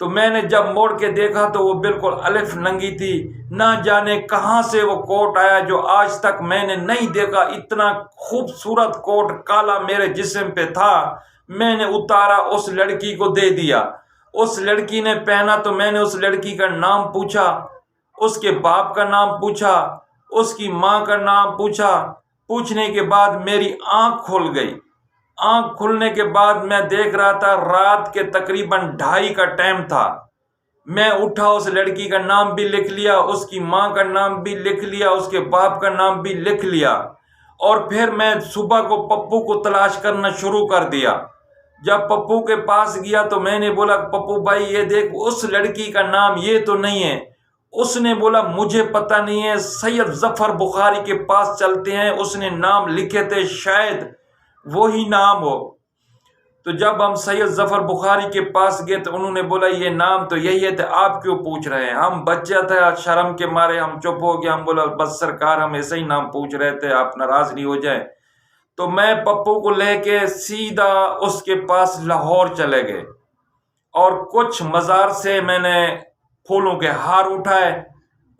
تو میں نے جب موڑ کے دیکھا تو وہ بالکل الف ننگی تھی، نہ جانے کہاں سے وہ کوٹ آیا جو آج تک میں نے نہیں دیکھا۔ اتنا خوبصورت کوٹ کالا میرے جسم پہ تھا۔ میں نے اتارا، اس لڑکی کو دے دیا۔ اس لڑکی نے پہنا تو میں نے اس لڑکی کا نام پوچھا، اس کے باپ کا نام پوچھا، اس کی ماں کا نام پوچھا۔ پوچھنے کے بعد میری آنکھ کھل گئی۔ آنکھ کھلنے کے بعد میں دیکھ رہا تھا رات کے تقریباً 2:30 کا ٹائم تھا۔ میں اٹھا، اس لڑکی کا نام بھی لکھ لیا، اس کی ماں کا نام بھی لکھ لیا، اس کے باپ کا نام بھی لکھ لیا، اور پھر میں صبح کو پپو کو تلاش کرنا شروع کر دیا۔ جب پپو کے پاس گیا تو میں نے بولا، پپو بھائی یہ دیکھ، اس لڑکی کا نام یہ تو نہیں ہے۔ اس نے بولا مجھے پتہ نہیں ہے، سید ظفر بخاری کے پاس چلتے ہیں، اس نے نام لکھے تھے، شاید وہی نام ہو۔ تو جب ہم سید ظفر بخاری کے پاس گئے تو انہوں نے بولا یہ نام تو یہی ہے، تو آپ کیوں پوچھ رہے ہیں؟ ہم بچہ تھے، شرم کے مارے ہم چپ ہو گئے۔ ہم بولا بس سرکار ہم ایسے ہی نام پوچھ رہے تھے، آپ ناراض نہیں ہو جائیں۔ تو میں پپو کو لے کے سیدھا اس کے پاس لاہور چلے گئے، اور کچھ مزار سے میں نے پھولوں کے ہار اٹھائے،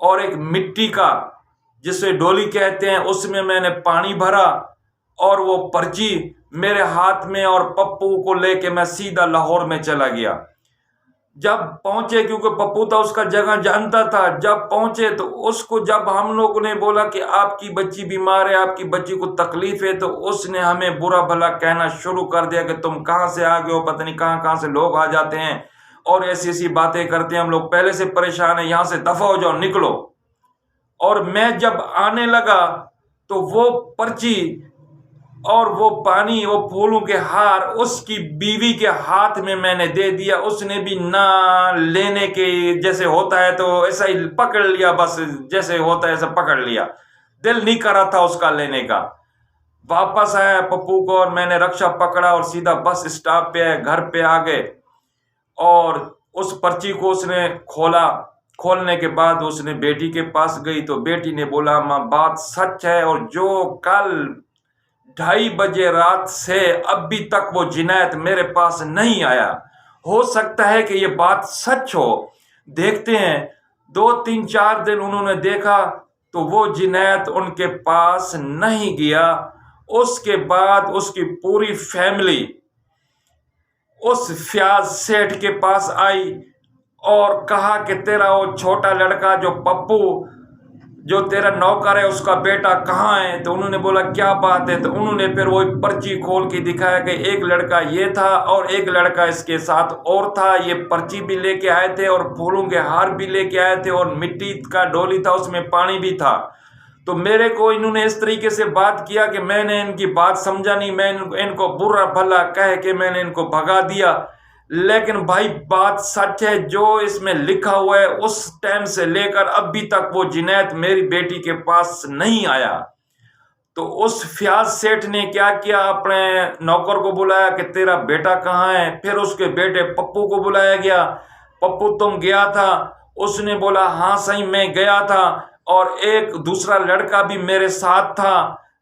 اور ایک مٹی کا جسے ڈولی کہتے ہیں اس میں نے پانی بھرا، اور وہ پرچی میرے ہاتھ میں، اور پپو کو لے کے میں سیدھا لاہور میں چلا گیا۔ جب پہنچے، کیونکہ پپو تھا اس کا جگہ جانتا تھا، جب پہنچے تو اس کو جب ہم لوگوں نے بولا کہ آپ کی بچی بیمار ہے، آپ کی بچی کو تکلیف ہے، تو اس نے ہمیں برا بھلا کہنا شروع کر دیا کہ تم کہاں سے آ گئے ہو، پتہ نہیں کہاں سے لوگ آ جاتے ہیں اور ایسی ایسی باتیں کرتے ہیں، ہم لوگ پہلے سے پریشان ہیں، یہاں سے دفع ہو جاؤ، نکلو۔ اور میں جب آنے لگا تو وہ پرچی اور وہ پانی، وہ پھولوں کے ہار اس کی بیوی کے ہاتھ میں نے دے دیا۔ اس نے بھی نہ لینے کے جیسے ہوتا ہے تو ایسا ہی پکڑ لیا، بس جیسے ہوتا ہے ایسا پکڑ لیا، دل نہیں کر رہا تھا اس کا لینے کا۔ واپس آیا پپو کو، اور میں نے رکشا پکڑا اور سیدھا بس اسٹاپ پہ آئے، گھر پہ آ گئے، اور اس پرچی کو اس نے کھولا۔ کھولنے کے بعد اس نے بیٹی کے پاس گئی تو بیٹی نے بولا ماں بات سچ ہے، اور جو کل 2:30 بجے رات سے ابھی تک وہ جنید میرے پاس نہیں آیا، ہو سکتا ہے کہ یہ بات سچ ہو، دیکھتے ہیں۔ 2-3-4 دن انہوں نے دیکھا تو وہ جنید ان کے پاس نہیں گیا۔ اس کے بعد اس کی پوری فیملی اس فیاض سیٹھ کے پاس آئی اور کہا کہ تیرا وہ چھوٹا لڑکا جو پپو جو تیرا نوکر ہے اس کا بیٹا کہاں ہے؟ تو انہوں نے بولا کیا بات ہے؟ تو انہوں نے پھر وہ پرچی کھول کے دکھایا کہ ایک لڑکا یہ تھا اور ایک لڑکا اس کے ساتھ اور تھا، یہ پرچی بھی لے کے آئے تھے اور پھولوں کے ہار بھی لے کے آئے تھے، اور مٹی کا ڈولی تھا اس میں پانی بھی تھا۔ تو میرے کو انہوں نے اس طریقے سے بات کیا کہ میں نے ان کی بات سمجھا نہیں، میں ان کو برا بھلا کہہ کے میں نے ان کو بھگا دیا۔ لیکن بھائی بات سچ ہے، جو اس میں لکھا ہوا ہے اس ٹائم سے لے کر ابھی تک وہ جنید میری بیٹی کے پاس نہیں آیا۔ تو اس فیاض سیٹھ نے کیا کیا، اپنے نوکر کو بلایا کہ تیرا بیٹا کہاں ہے؟ پھر اس کے بیٹے پپو کو بلایا گیا، پپو تم گیا تھا؟ اس نے بولا ہاں صحیح میں گیا تھا، اور ایک دوسرا لڑکا بھی میرے ساتھ تھا۔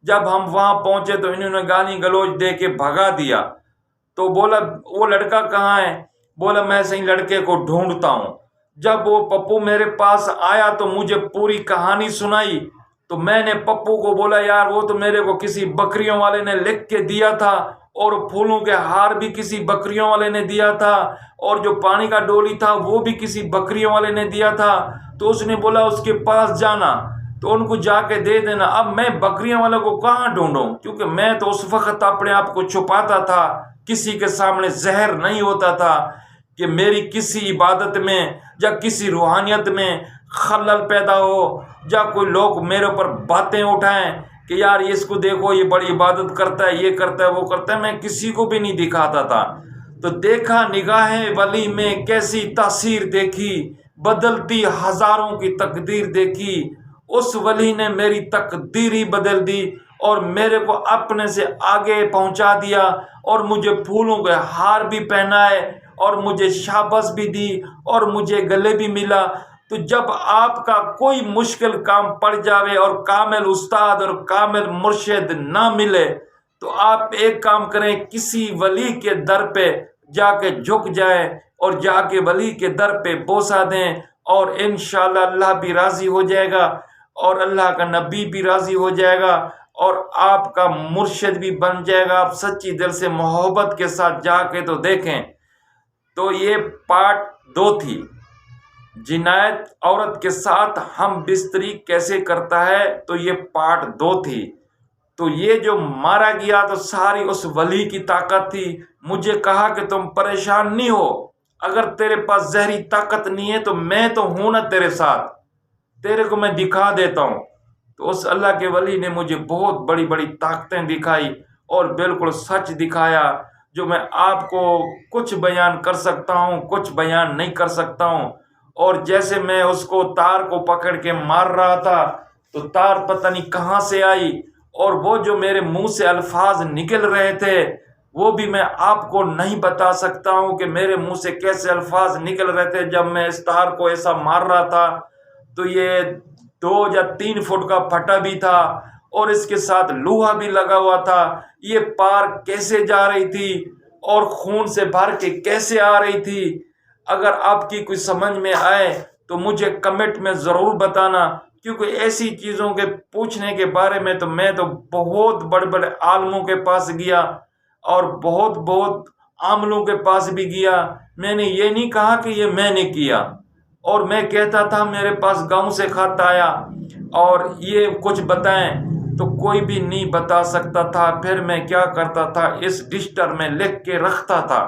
جب ہم وہاں پہنچے تو انہوں نے گالی گلوچ دے کے بھگا دیا۔ تو بولا وہ لڑکا کہاں ہے؟ بولا میں صحیح لڑکے کو ڈھونڈتا ہوں۔ جب وہ پپو میرے پاس آیا تو مجھے پوری کہانی سنائی، تو میں نے پپو کو بولا یار وہ تو میرے کو کسی بکریوں والے نے لکھ کے دیا تھا، اور پھولوں کے ہار بھی کسی بکریوں والے نے دیا تھا، اور جو پانی کا ڈولی تھا وہ بھی کسی بکریوں والے نے دیا تھا۔ تو اس نے بولا اس کے پاس جانا تو ان کو جا کے دے دینا۔ اب میں بکریوں والوں کو کہاں ڈھونڈوں، کیونکہ میں تو اس وقت اپنے آپ کو چھپاتا تھا، کسی کے سامنے ظاہر نہیں ہوتا تھا کہ میری کسی عبادت میں یا کسی روحانیت میں خلل پیدا ہو، یا کوئی لوگ میرے اوپر باتیں اٹھائیں کہ یار اس کو دیکھو یہ بڑی عبادت کرتا ہے، یہ کرتا ہے، وہ کرتا ہے۔ میں کسی کو بھی نہیں دکھاتا تھا۔ تو دیکھا نگاہ ولی میں کیسی تاثیر دیکھی، بدلتی ہزاروں کی تقدیر دیکھی۔ اس ولی نے میری تقدیر ہی بدل دی اور میرے کو اپنے سے آگے پہنچا دیا، اور مجھے پھولوں کے ہار بھی پہنائے، اور مجھے شاباش بھی دی، اور مجھے گلے بھی ملا۔ تو جب آپ کا کوئی مشکل کام پڑ جاوے اور کامل استاد اور کامل مرشد نہ ملے، تو آپ ایک کام کریں، کسی ولی کے در پہ جا کے جھک جائیں اور جا کے ولی کے در پہ بوسہ دیں، اور انشاءاللہ اللہ بھی راضی ہو جائے گا اور اللہ کا نبی بھی راضی ہو جائے گا اور آپ کا مرشد بھی بن جائے گا۔ آپ سچی دل سے محبت کے ساتھ جا کے تو دیکھیں۔ تو یہ پارٹ 2 تھی، جنایت عورت کے ساتھ ہم بستری کیسے کرتا ہے، تو یہ پارٹ 2 تھی۔ تو یہ جو مارا گیا تو ساری اس ولی کی طاقت تھی۔ مجھے کہا کہ تم پریشان نہیں ہو، اگر تیرے پاس زہری طاقت نہیں ہے تو میں تو ہوں نا تیرے ساتھ، تیرے کو میں دکھا دیتا ہوں۔ تو اس اللہ کے ولی نے مجھے بہت بڑی بڑی طاقتیں دکھائی اور بالکل سچ دکھایا، جو میں آپ کو کچھ بیان کر سکتا ہوں، کچھ بیان نہیں کر سکتا ہوں۔ اور جیسے میں اس کو تار کو پکڑ کے مار رہا تھا تو تار پتہ نہیں کہاں سے آئی، اور وہ جو میرے منہ سے الفاظ نکل رہے تھے وہ بھی میں آپ کو نہیں بتا سکتا ہوں کہ میرے منہ سے کیسے الفاظ نکل رہے تھے۔ جب میں اس تار کو ایسا مار رہا تھا تو یہ 2 یا 3 فٹ کا پھٹا بھی تھا اور اس کے ساتھ لوہا بھی لگا ہوا تھا۔ یہ پار کیسے جا رہی تھی اور خون سے بھر کے کیسے آ رہی تھی، اگر آپ کی کوئی سمجھ میں آئے تو مجھے کمنٹ میں ضرور بتانا، کیونکہ ایسی چیزوں کے پوچھنے کے بارے میں تو میں تو بہت بڑے بڑے عالموں کے پاس گیا اور بہت عاملوں کے پاس بھی گیا۔ میں نے یہ نہیں کہا کہ یہ میں نے کیا، اور میں کہتا تھا میرے پاس گاؤں سے خط آیا اور یہ کچھ بتائیں، تو کوئی بھی نہیں بتا سکتا تھا۔ پھر میں کیا کرتا تھا، اس ڈسٹر میں لکھ کے رکھتا تھا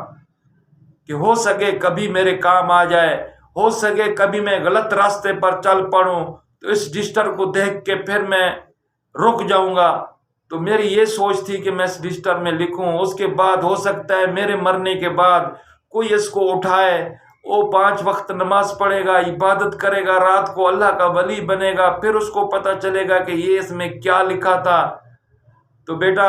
کہ ہو سکے کبھی میرے کام آ جائے، ہو سکے کبھی میں غلط راستے پر چل پڑوں تو اس ڈسٹر کو دیکھ کے پھر میں رک جاؤں گا۔ تو میری یہ سوچ تھی کہ میں اس ڈسٹر میں لکھوں، اس کے بعد ہو سکتا ہے میرے مرنے کے بعد کوئی اس کو اٹھائے، وہ 5 وقت نماز پڑھے گا، عبادت کرے گا، رات کو اللہ کا ولی بنے گا، پھر اس کو پتہ چلے گا کہ یہ اس میں کیا لکھا تھا۔ تو بیٹا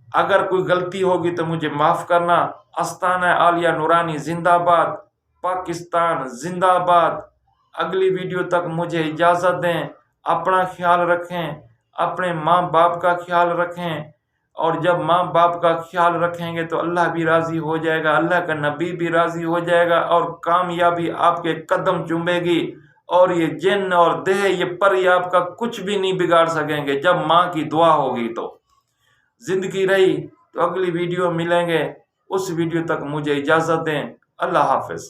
اگر کوئی غلطی ہوگی تو مجھے معاف کرنا۔ آستانہ عالیہ نورانی زندہ آباد، پاکستان زندہ آباد۔ اگلی ویڈیو تک مجھے اجازت دیں، اپنا خیال رکھیں، اپنے ماں باپ کا خیال رکھیں، اور جب ماں باپ کا خیال رکھیں گے تو اللہ بھی راضی ہو جائے گا، اللہ کا نبی بھی راضی ہو جائے گا، اور کامیابی آپ کے قدم چومے گی، اور یہ جن اور دیہ یہ پری آپ کا کچھ بھی نہیں بگاڑ سکیں گے جب ماں کی دعا ہوگی۔ تو زندگی رہی تو اگلی ویڈیو ملیں گے، اس ویڈیو تک مجھے اجازت دیں۔ اللہ حافظ۔